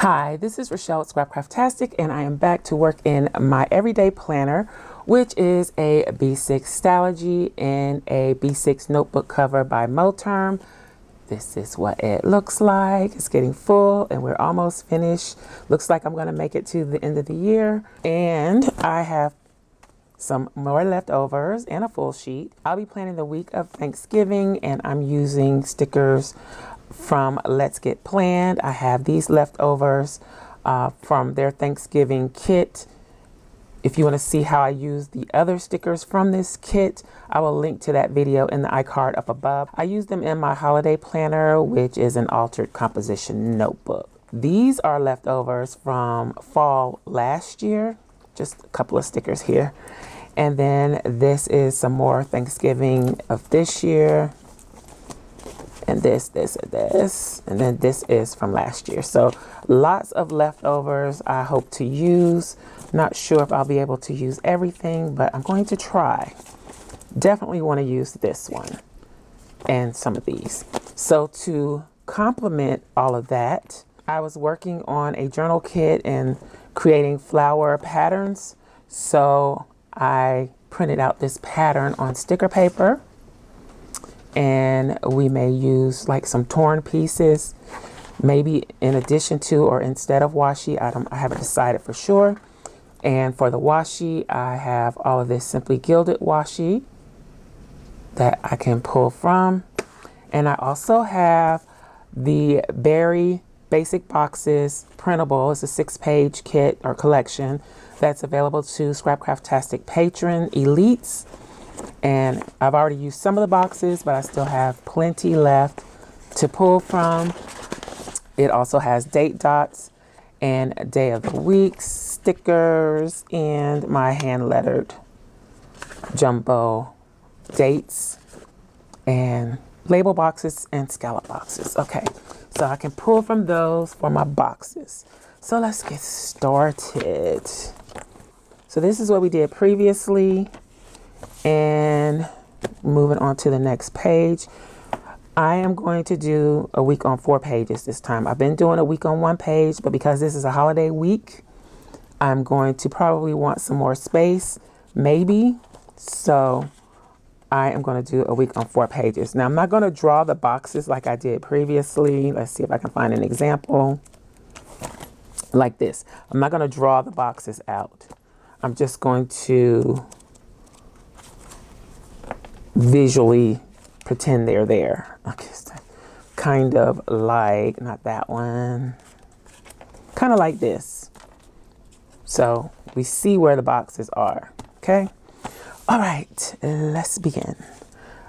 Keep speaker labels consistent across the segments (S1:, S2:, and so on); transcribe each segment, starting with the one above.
S1: Hi, this is Rachelle at Scrapcraftastic, and I am back to work in my everyday planner, which is a B6 Stalogy and a B6 notebook cover by Moterm. This is what it looks like. It's getting full and we're almost finished. Looks like I'm going to make it to the end of the year. And I have some more leftovers and a full sheet. I'll be planning the week of Thanksgiving, and I'm using stickers from Let's Get Planned. I have these leftovers from their Thanksgiving kit. If you want to see how I use the other stickers from this kit, I will link to that video in the iCard up above. I use them in my holiday planner, which is an altered composition notebook. These are leftovers from fall last year, just a couple of stickers here. And then this is some more Thanksgiving of this year. And this, and then this is from last year. So lots of leftovers I hope to use. Not sure if I'll be able to use everything, but I'm going to try. Definitely want to use this one and some of these. So to complement all of that, I was working on a journal kit and creating flower patterns. So I printed out this pattern on sticker paper. And we may use like some torn pieces, maybe in addition to or instead of washi. I haven't decided for sure. And for the washi, I have all of this Simply Gilded washi that I can pull from. And I also have the Berry Basic Boxes Printable. It's a 6-page kit or collection that's available to Scrapcraftastic patron elites. And I've already used some of the boxes, but I still have plenty left to pull from. It also has date dots and day of the week stickers and my hand lettered jumbo dates and label boxes and scallop boxes. Okay, so I can pull from those for my boxes. So let's get started. So this is what we did previously. And moving on to the next page, I am going to do a week on 4 pages this time. I've been doing a week on 1 page, but because this is a holiday week, I'm going to probably want some more space, maybe. So I am going to do a week on 4 pages. Now, I'm not going to draw the boxes like I did previously. Let's see if I can find an example like this. I'm not going to draw the boxes out. I'm just going to visually pretend they're there. Okay, so kind of like, not that one, kind of like this. So we see where the boxes are. Okay. All right, let's begin.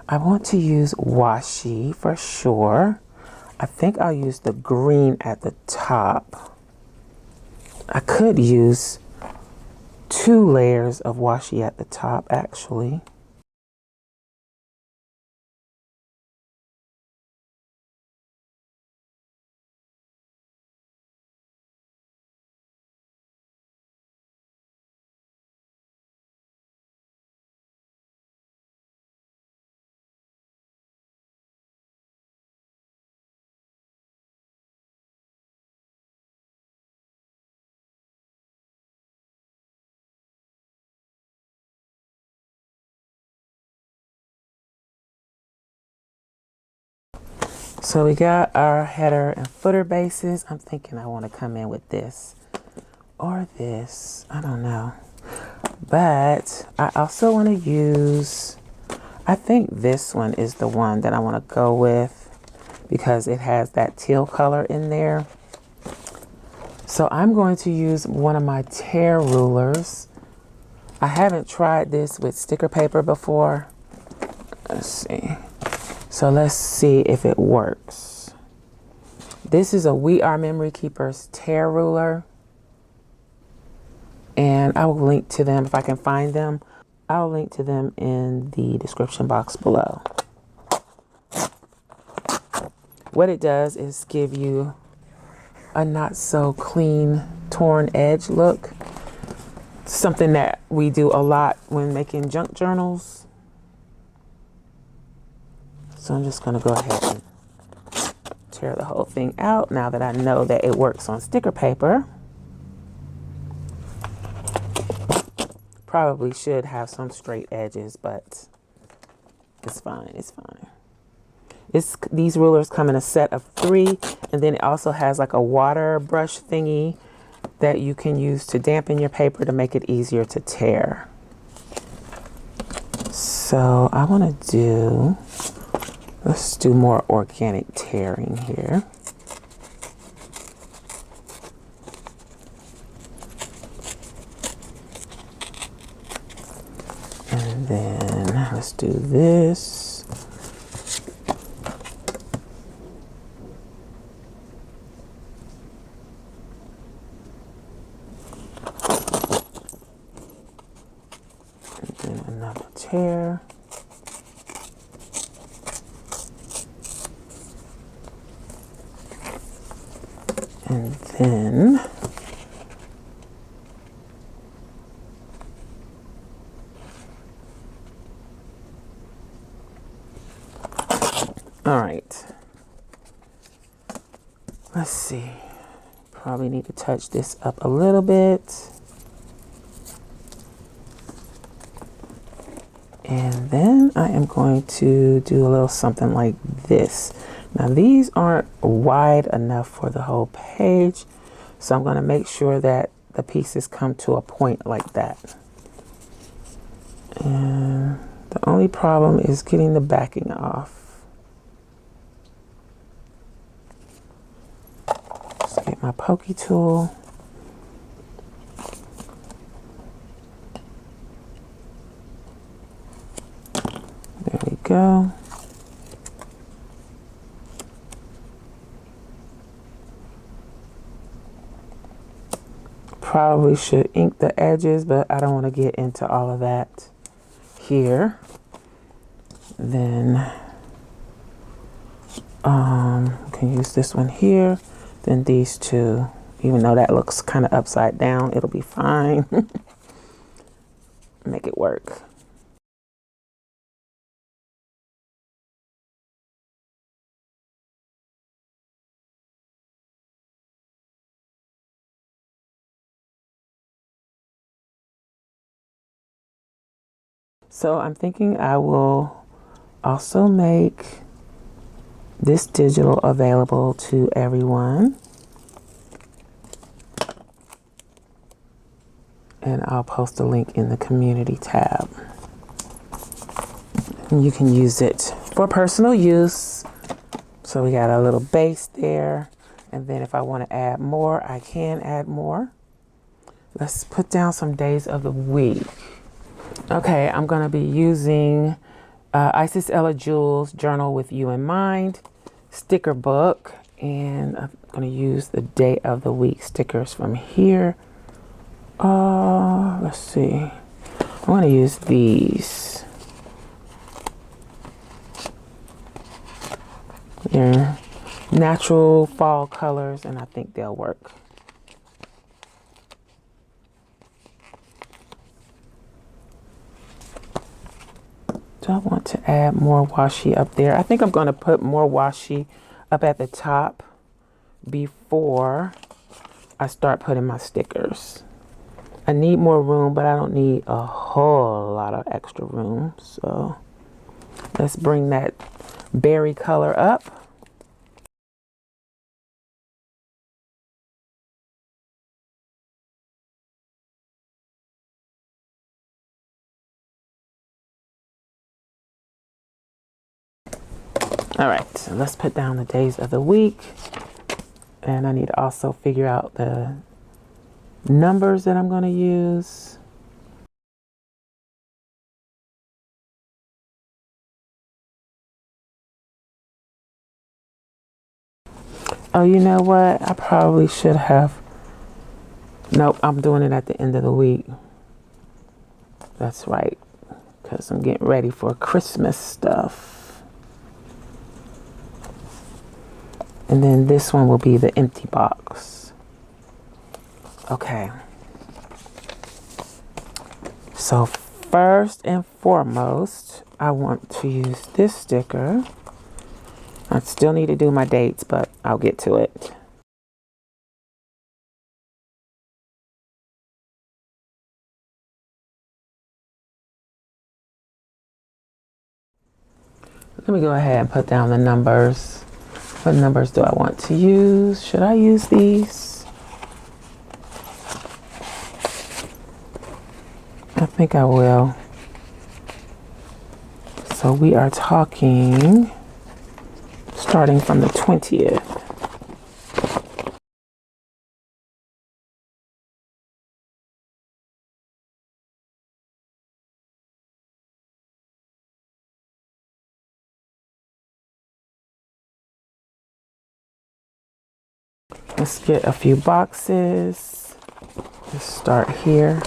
S1: I want to use washi for sure. I think I'll use the green at the top. I could use 2 layers of washi at the top actually. So we got our header and footer bases. I'm thinking I want to come in with this or this. I don't know. But I also want to use, I think this one is the one that I want to go with because it has that teal color in there. So I'm going to use one of my tear rulers. I haven't tried this with sticker paper before. Let's see. So let's see if it works. This is a We Are Memory Keepers tear ruler. And I will link to them if I can find them. I'll link to them in the description box below. What it does is give you a not so clean torn edge look. Something that we do a lot when making junk journals. So I'm just going to go ahead and tear the whole thing out now that I know that it works on sticker paper. Probably should have some straight edges, but it's fine, it's fine. These rulers come in a set of 3, and then it also has like a water brush thingy that you can use to dampen your paper to make it easier to tear. So I want to let's do more organic tearing here. And then let's do this. And then another tear. And then all right, let's see, probably need to touch this up a little bit. And then I am going to do a little something like this. Now these aren't wide enough for the whole page, so I'm going to make sure that the pieces come to a point like that. And the only problem is getting the backing off. Just get my pokey tool. There we go. Probably should ink the edges, but I don't want to get into all of that here. Then can use this one here, then these two, even though that looks kind of upside down, it'll be fine. Make it work. So I'm thinking I will also make this digital available to everyone. And I'll post a link in the community tab. And you can use it for personal use. So we got a little base there. And then if I want to add more, I can add more. Let's put down some days of the week. Okay, I'm going to be using Isis Ella Jewel's Journal with You in Mind sticker book, and I'm going to use the day of the week stickers from here. Let's see. I'm going to use these. They're natural fall colors, and I think they'll work. Do I want to add more washi up there? I think I'm going to put more washi up at the top before I start putting my stickers. I need more room, but I don't need a whole lot of extra room. So let's bring that berry color up. All right, so let's put down the days of the week. And I need to also figure out the numbers that I'm going to use. Oh, you know what? I probably should have. Nope, I'm doing it at the end of the week. That's right, because I'm getting ready for Christmas stuff. And then this one will be the empty box. Okay. So first and foremost, I want to use this sticker. I still need to do my dates, but I'll get to it. Let me go ahead and put down the numbers. What numbers do I want to use? Should I use these? I think I will. So we are talking starting from the 20th. Let's get a few boxes. Let's start here.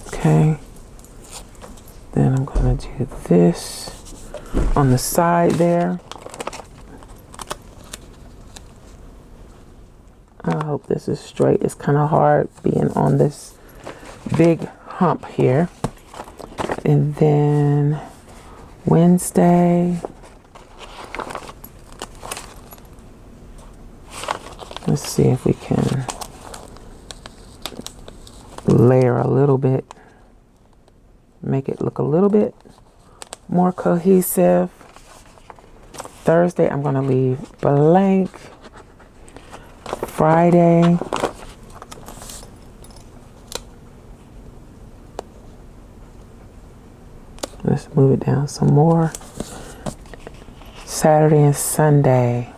S1: Okay. Then I'm going to do this on the side there. I hope this is straight. It's kind of hard being on this big hump here. And then Wednesday, let's see if we can layer a little bit, make it look a little bit more cohesive. Thursday, I'm going to leave blank. Friday, let's move it down some more. Saturday and Sunday.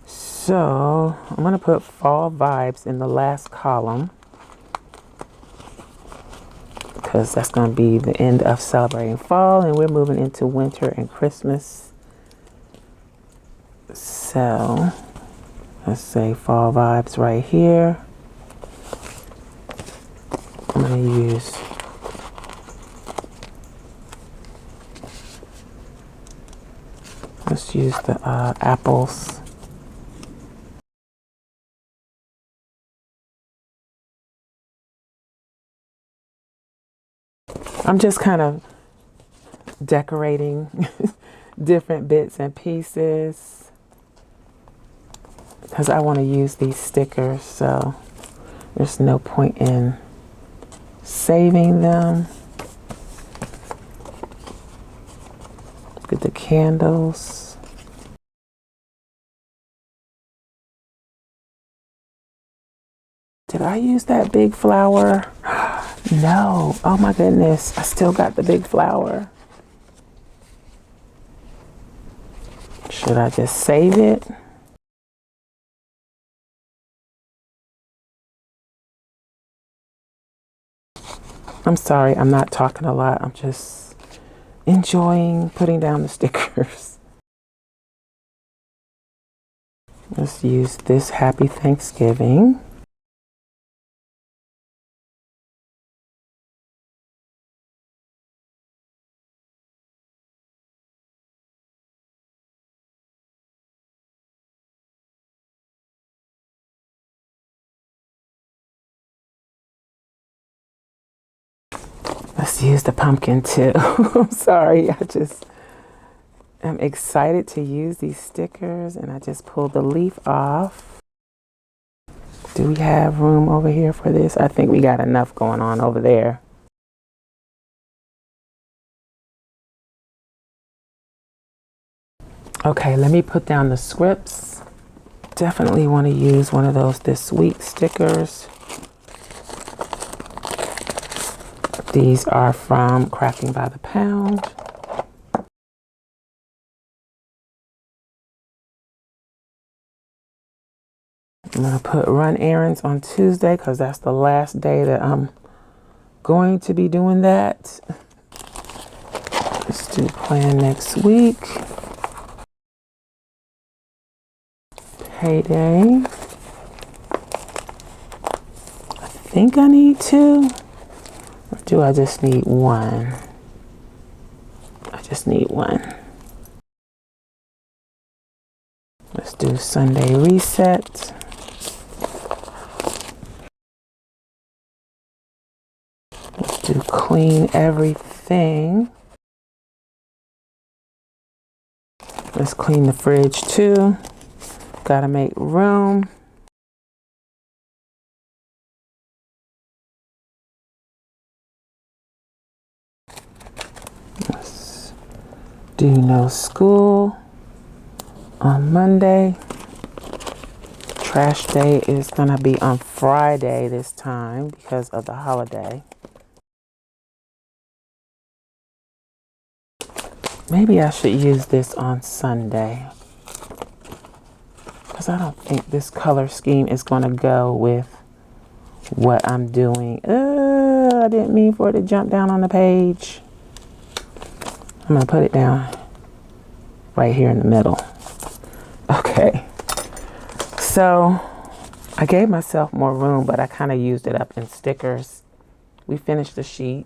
S1: So I'm going to put fall vibes in the last column, because that's going to be the end of celebrating fall and we're moving into winter and Christmas. So let's say fall vibes right here. I'm going to use let's use the apples. I'm just kind of decorating different bits and pieces because I want to use these stickers, so there's no point in saving them. Look at the candles. Did I use that big flower? No. Oh my goodness. I still got the big flower. Should I just save it? I'm sorry, I'm not talking a lot. I'm just enjoying putting down the stickers. Let's use this Happy Thanksgiving. Let's use the pumpkin too. I'm sorry, I'm excited to use these stickers and I just pulled the leaf off. Do we have room over here for this? I think we got enough going on over there. Okay, let me put down the scripts. Definitely want to use one of those this week stickers. These are from Crafting by the Pound. I'm going to put run errands on Tuesday because that's the last day that I'm going to be doing that. Let's do plan next week. Payday. I think I need two. Or do I just need one? I just need one. do Sunday reset. Let's do clean everything. Let's clean the fridge too. Gotta make room. Let's do no school on Monday. Trash day is gonna be on Friday this time because of the holiday. Maybe I should use this on Sunday, because I don't think this color scheme is going to go with what I'm doing. I didn't mean for it to jump down on the page. I'm going to put it down right here in the middle. Okay. So I gave myself more room, but I kind of used it up in stickers. We finished the sheet.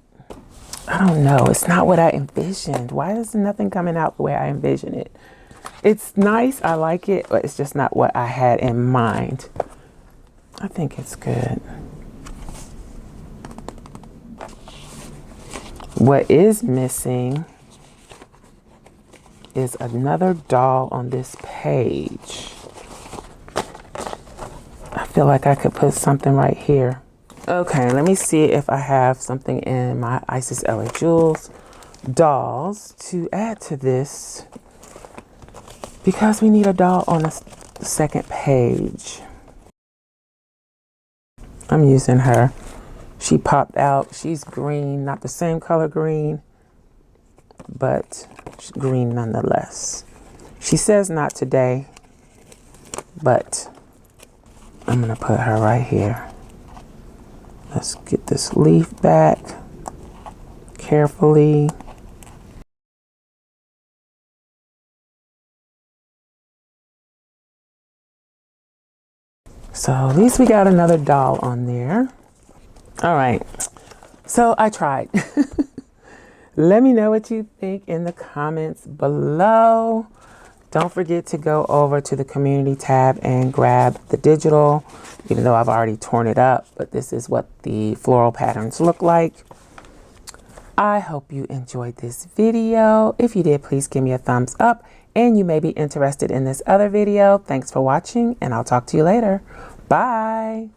S1: I don't know. It's not what I envisioned. Why is nothing coming out the way I envisioned it? It's nice. I like it, but it's just not what I had in mind. I think it's good. What is missing is another doll on this page. I feel like I could put something right here. Okay, let me see if I have something in my Isis LA Jewels dolls to add to this, because we need a doll on the second page. I'm using her. She popped out. She's green, not the same color green, but she's green nonetheless. She says not today, but I'm gonna put her right here. Let's get this leaf back carefully. So at least we got another doll on there. All right, so I tried. Let me know what you think in the comments below. Don't forget to go over to the community tab and grab the digital, even though I've already torn it up, but this is what the floral patterns look like. I hope you enjoyed this video. If you did, please give me a thumbs up, and you may be interested in this other video. Thanks for watching, and I'll talk to you later. Bye.